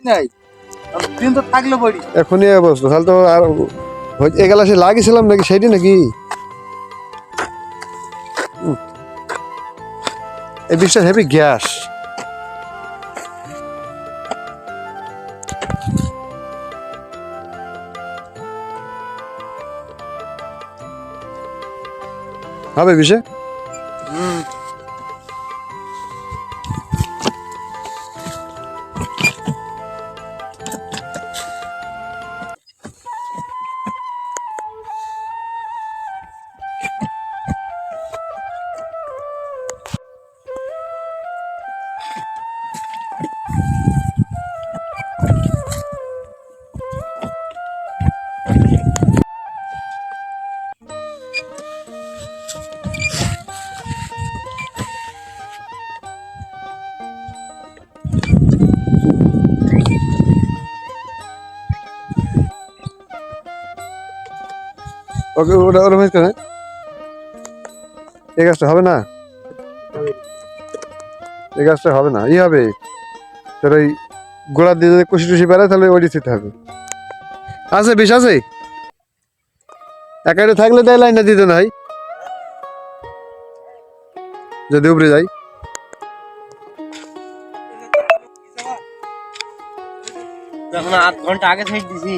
নাই দিন তো থাকলে বড়ি এখনই এই অবস্থা তাহলে তো আর এ গ্লাসে লাগিয়েছিলাম নাকি সেইটি নাকি এই বিষটা হেভি গ্যাস হবে বিষে ওকে ওটা ওরকম কেন এই গাছটা হবে না এই গাছটা হবে না হবে তোর ওই গোড়ার দিয়ে যদি কুশি টুসি বেড়ায় তাহলে ওইটি দিতে হবে আছে বিষ আছে একাডে থাকলে তাই লাইনটা দিতে নাই যদি উপরে যাই যখন 8 ঘন্টা আগে থেকে দিছি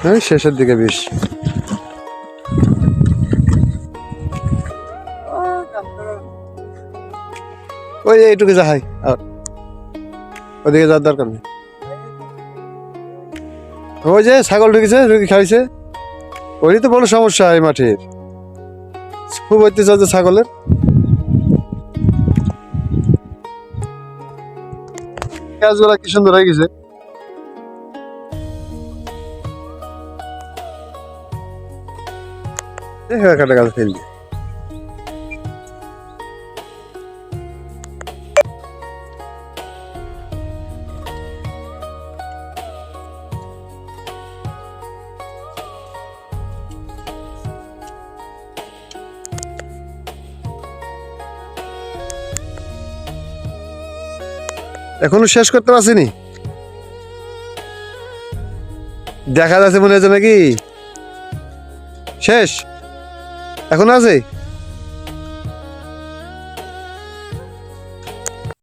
হ্যাঁ শেষের দিকে বিষ ওই এইটুকু যাহাই আর ওদিকে যাওয়ার দরকার নেই ওই যে ছাগল ঢুকেছে রুগী খাইছে ওই তো বড় সমস্যা এই মাঠের খুব অত্যাচার ছাগলের গাছগুলা কি সুন্দর হয়ে গেছে কাটা গাছ ফেল দিয়ে এখনো শেষ করতে পারছিনি দেখা যাচ্ছে মনে হচ্ছে নাকি শেষ এখন আছে